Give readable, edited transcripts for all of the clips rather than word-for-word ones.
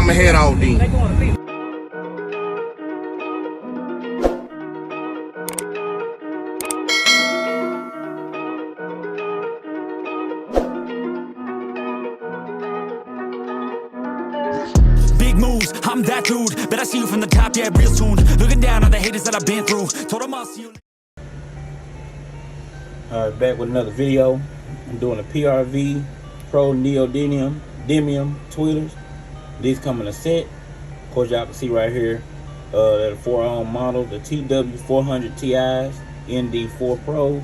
I'ma head out then. Big moves, I'm that dude. Bet I see you from the top, yeah, real soon. Looking down on the haters that I've been through. Told them I'll see you. Alright, back with another video. I'm doing a PRV Pro Neodymium tweeters. These come in a set. Of course, y'all can see right here that a 4-ohm model, the TW400TIs ND4 Pros.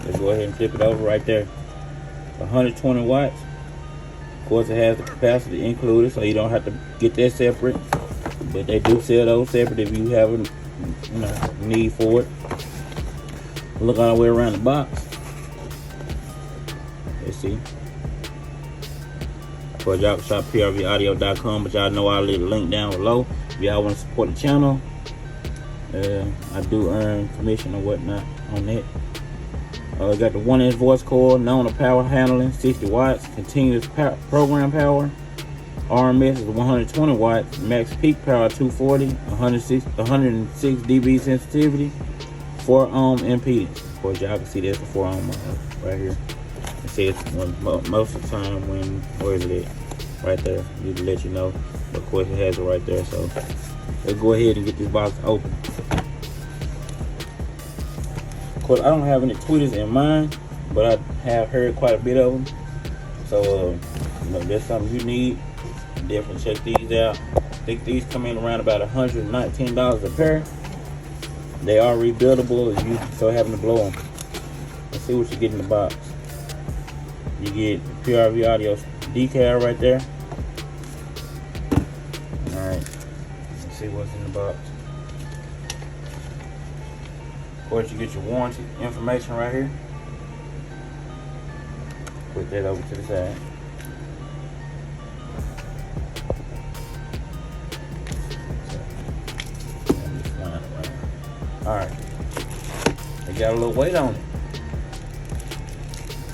Let's go ahead and flip it over right there. 120 watts. Of course, it has the capacity included, so you don't have to get that separate. But they do sell those separate if you have a need for it. Look all the way around the box. Let's see. Of course, y'all can shop PRVaudio.com, but y'all know I'll leave a link down below if y'all want to support the channel. I do earn commission or whatnot on that. Got the 1-inch voice cord, known power handling, 60 watts, continuous program power. RMS is 120 watts, max peak power 240, 106 dB sensitivity, 4-ohm impedance. Of course, y'all can see that's a 4-ohm right here. It says most of the time when, where is it at? Right there, just to let you know. But of course, it has it right there. So let's go ahead and get this box open. Of course, I don't have any tweeters in mind, but I have heard quite a bit of them. So if that's something you need, definitely check these out. I think these come in around about $119 a pair. They are rebuildable if you so happen to blow them. Let's see what you get in the box. You get PRV Audio decal right there. Alright, let's see what's in the box. Of course, you get your warranty information right here. Put that over to the side. Alright, they got a little weight on it.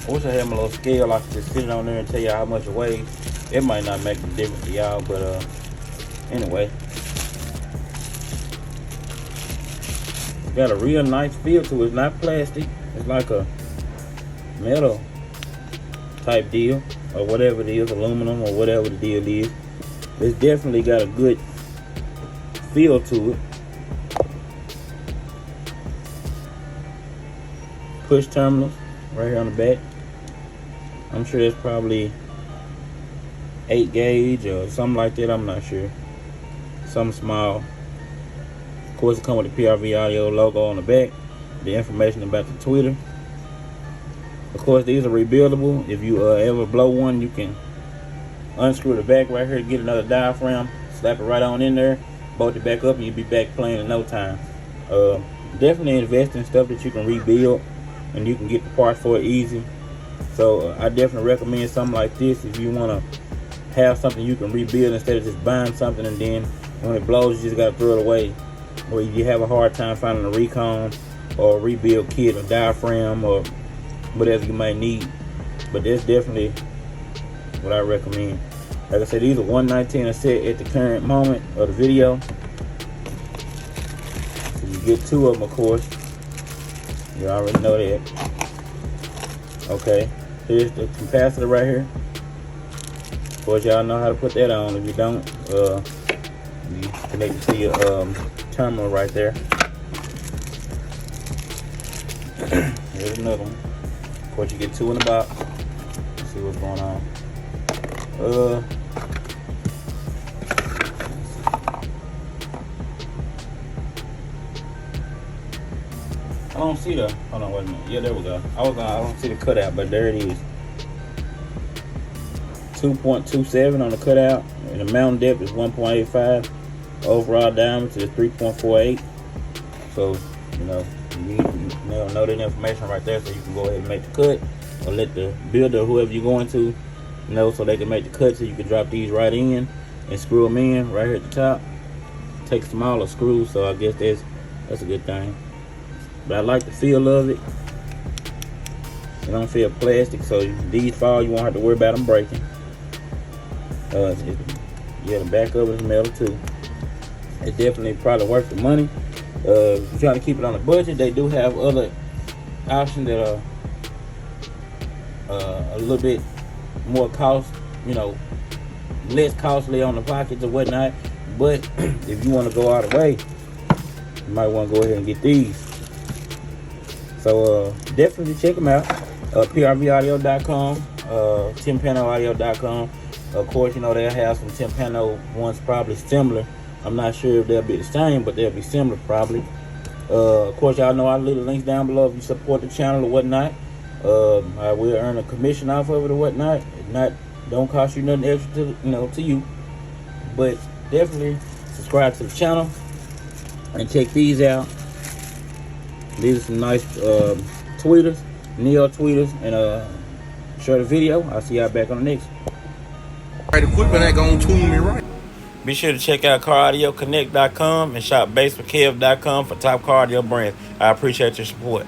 I wish I had my little scale. I could just sit it on there and tell y'all how much it weighs. It might not make a difference to y'all, but anyway. It's got a real nice feel to it. It's not plastic. It's like a metal type deal, or whatever it is, aluminum or whatever the deal is. It's definitely got a good feel to it. Push terminals right here on the back. I'm sure it's probably 8 gauge or something like that. I'm not sure. Something small. Of course, it comes with the PRV Audio logo on the back. The information about the tweeter. Of course, these are rebuildable. If you ever blow one, you can unscrew the back right here to get another diaphragm. Slap it right on in there. Bolt it back up, and you'll be back playing in no time. Definitely invest in stuff that you can rebuild, and you can get the parts for it easy. So I definitely recommend something like this if you want to have something you can rebuild instead of just buying something and then when it blows you just got to throw it away, or you have a hard time finding a recon or a rebuild kit or diaphragm or whatever you might need. But that's definitely what I recommend. Like I said, these are $119 a set at the current moment of the video. So you get 2 of them, of course. You already know that. Okay, here's the capacitor right here. Of course, y'all know how to put that on. If you don't, you connect it to your terminal right there. Here's another one. Of course, you get 2 in the box. Let's see what's going on. I don't see the, hold on, wait a minute. Yeah, there we go. I don't see the cutout, but there it is. 2.27 on the cutout, and the mounting depth is 1.85. Overall diameter is 3.48. So, you know that information right there, so you can go ahead and make the cut, or let the builder, whoever you're going to, know, so they can make the cut, so you can drop these right in and screw them in right here at the top. Take smaller screws, so I guess that's a good thing. But I like the feel of it. It don't feel plastic, so if these fall, you won't have to worry about them breaking. Yeah, the back of it is metal too. It's definitely probably worth the money. If you're trying to keep it on a budget, they do have other options that are a little bit more cost, you know, less costly on the pockets or whatnot. But if you want to go all the way, you might want to go ahead and get these. So definitely check them out. PRVaudio.com, timpanoaudio.com. Of course, you know, they'll have some timpano ones probably similar. I'm not sure if they'll be the same, but they'll be similar probably. Of course, y'all know I'll leave the links down below if you support the channel or whatnot. I will earn a commission off of it or whatnot. Don't cost you nothing extra to, you know, to you. But definitely subscribe to the channel and check these out. These are some nice tweeters, neo tweeters, and share the video. I'll see y'all back on the next one. Right, equipment ain't gonna tune me right. Be sure to check out CarAudioConnect.com and shop BASSWITHKEV.com for top car audio brands. I appreciate your support.